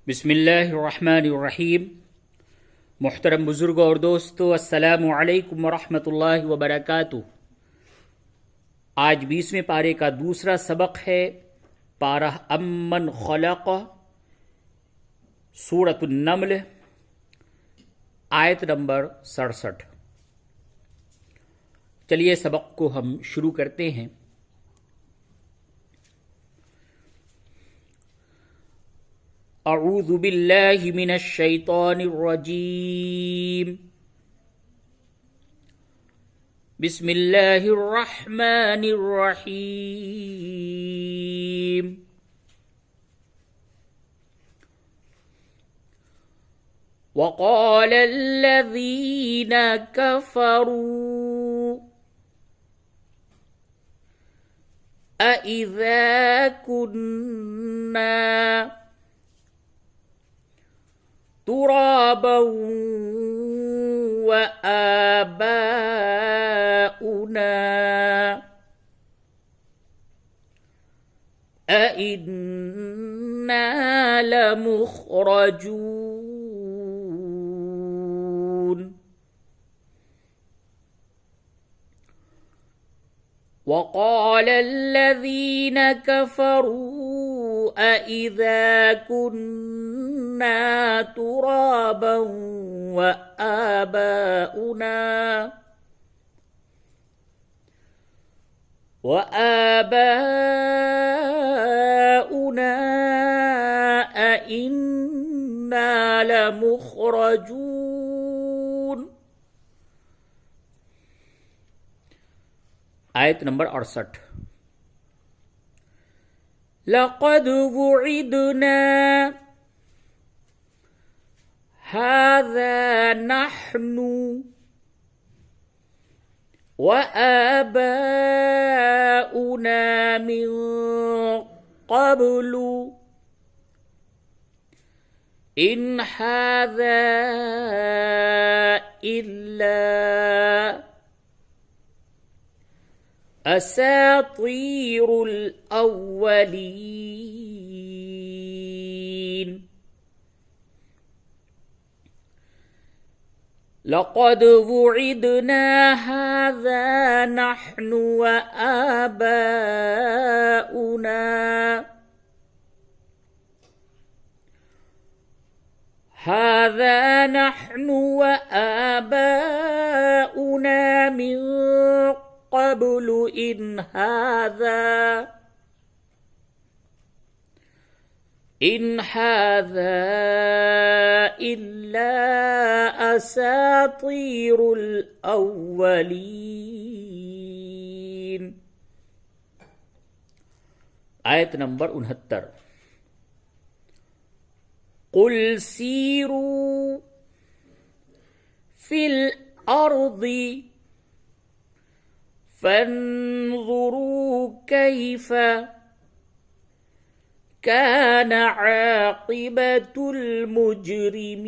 बिस्मिल्लाहिर्रहमानिर्रहीम। मुहतरम बुजुर्ग और दोस्तों, अस्सलामु अलैकुम वरहमतुल्लाहि वबरकातुह। आज 20वें पारे का दूसरा सबक है। पारा अम्मन खलक, सूरतुन नम्ल, आयत नंबर 67। चलिए सबक को हम शुरू करते हैं। अऊज़ु बिल्लाहि मिनश शैतानिर रजीम। बिस्मिल्लाहिर रहमानिर रहीम। वक़ालल्लज़ीन कफ़रू अइज़ा कुन्ना तुराबन व आबाउना अइन्ना लमुख़रजून। वक़ाल الذين كفروا أإذا كنا ترابا وآباؤنا أإنا لمخرجون। आयत नंबर 68। लक़द वुइदना हाज़ा नहनु व आबाउना मिन क़ब्लु इन हाज़ा इल्ला असातीरुल अव्वलीन। लक़द वुइदना हाज़ा नहनु व आबाउना हाज़ा नहनु व आबाउना मिन क़ब्लु इन हाज़ा इल्ला असातीरुल अव्वलीन। आयत नंबर 69। कुल सीरू फिल अर्ज़ि फन्ज़ुरू कैफ़ कान आक़िबतुल मुजरिमीन।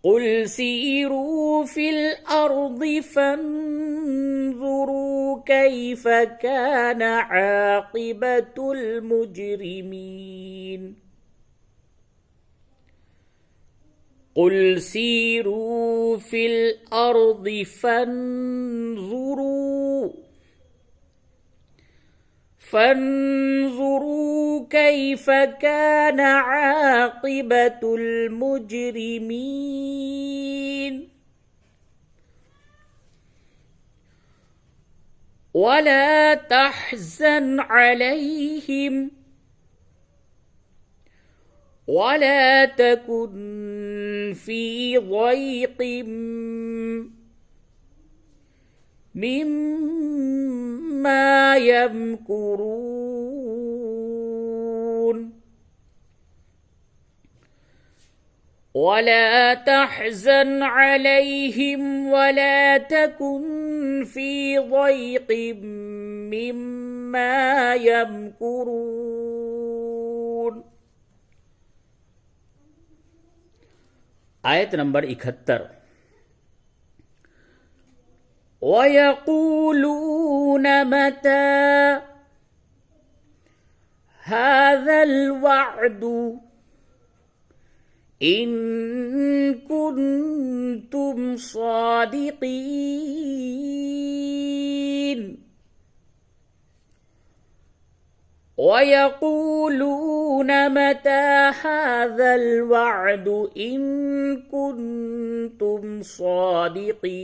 कुल सीरू फिल अर्ज़ि फन्ज़ुरू कैफ़ कान आक़िबतुल मुजरिमीन। कुल सीरू फिल अर्ज़ि फन्ज़ुरू कैफ़ कान आक़िबतुल मुजरिमीन। वला तहज़न अलैहिम वला तकुन फी ज़ैक़िम मिम्मा यमकुरून। वला तहज़न अलैहिम वला तकुन फी ज़ैक़िम मिम्मा यमकुरून। आयत नंबर 71। ويقولون متى هذا الوعد إن كنتم صادقين ويقولون متى هذا الوعد إن كنتم صادقين.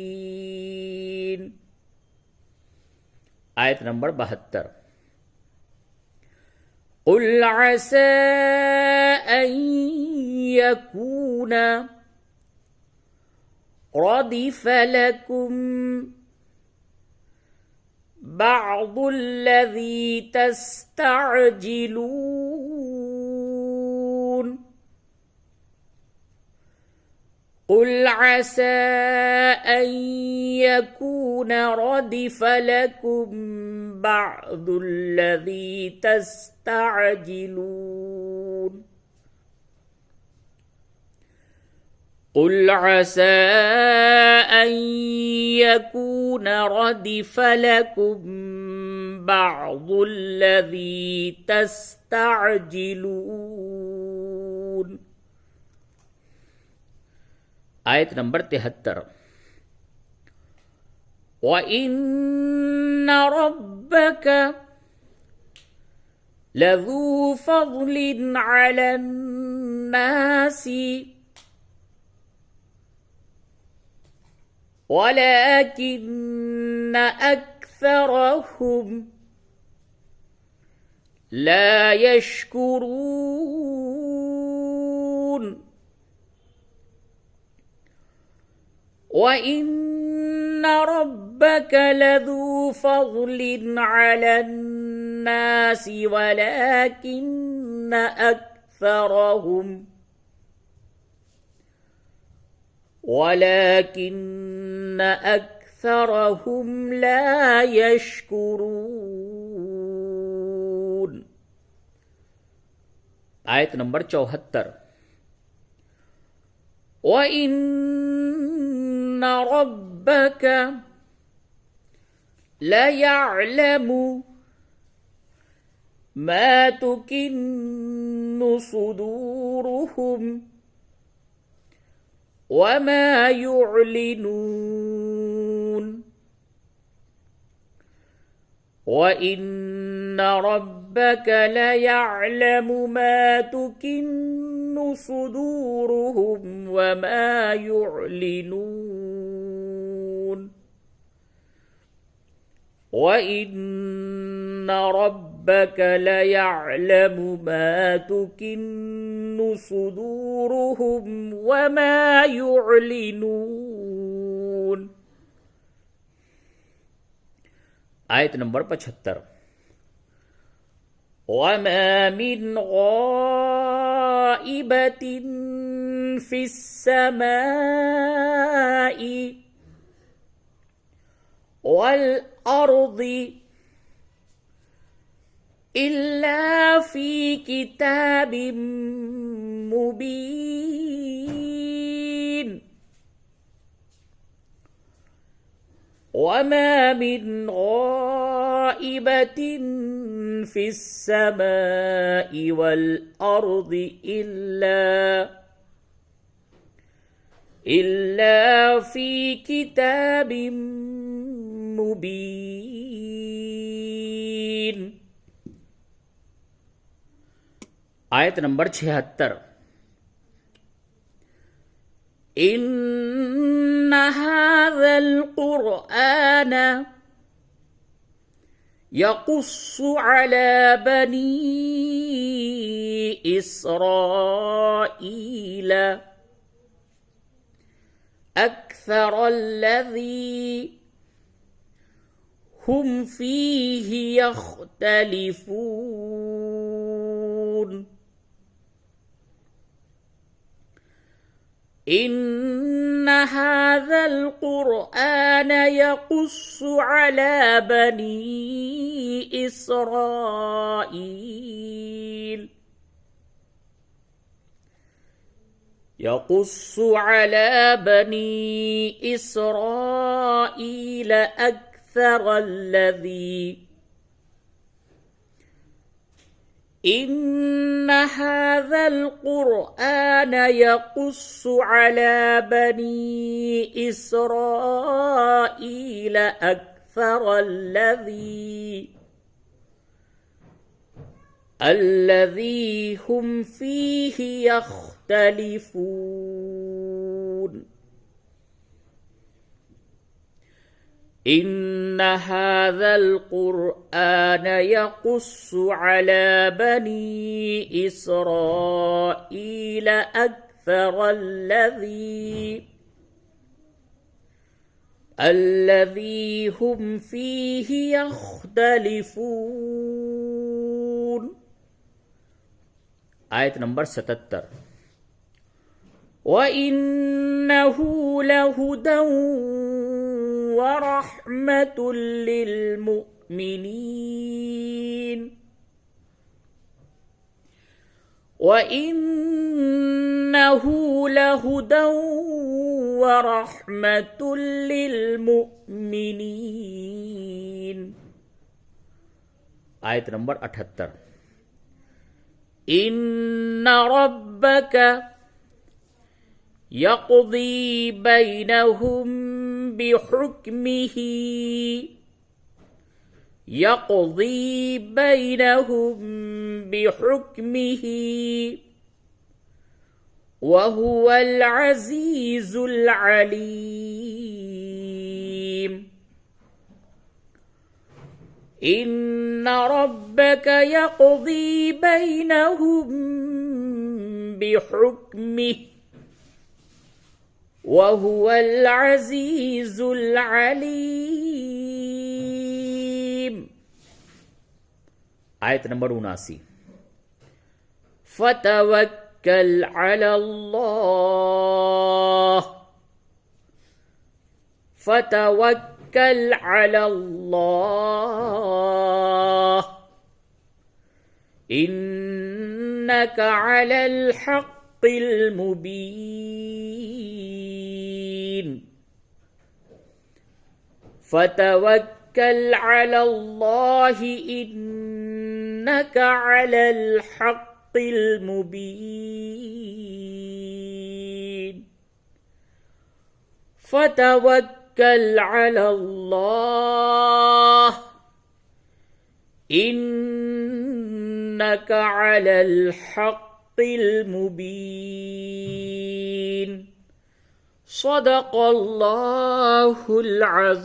آية نمبر 72. قل عسى أن يكون ردف لكم بعض الذي تستعجلون. قل عسى أن يكون ردف لكم بعض الذي تستعجلون. قل عسى أن يكون ردف لكم بعض الذي تستعجلون. آية نمبر 73. وإن ربك لذو فضل على الناس ولكن أكثرهم لا يشكرون. وإن ربك لذو فضل على الناس ولكن أكثرهم لا يشكرون. آية نمبر 74. وإن ربك ليعلم ما تكن صدورهم وما يعلنون. وإن ربك ليعلم ما تكن صدورهم وما يعلنون. وإن ربك ليعلم ما تكن صدورهم وما يعلنون. آية نمبر 75. وما من غائبة في السماء والأرض إلا في كتاب مبين. وما من غائبة في السماء والأرض إلا في كتاب مبين. آية نمبر 76. إن هذا القرآن يقص على بني إسرائيل أكثر الذي هم فيه يختلفون. إن هذا القرآن يقص على بني إسرائيل يقص على بني إسرائيل أكثر الذي إن هذا القرآن يقص على بني إسرائيل أكثر الذي هم فيه يختلفون إن هذا القرآن يقص على بني إسرائيل أكثر الذي هم فيه يختلفون. آية نمبر 77. وإنه لهدى ورحمة للمؤمنين وإنه لهدى ورحمة للمؤمنين. آية نمبر 78. إن ربك يقضي بينهم بحكمه وهو العزيز العليم. إن ربك يقضي بينهم بحكمه وهو العزيز العليم. آية نمبر 79. فتوكل على الله إنك على الحق المبين. فتوكل على الله إنك على الحق المبين. فتوكل على الله إنك على الحق المبين. صدق الله العظيم.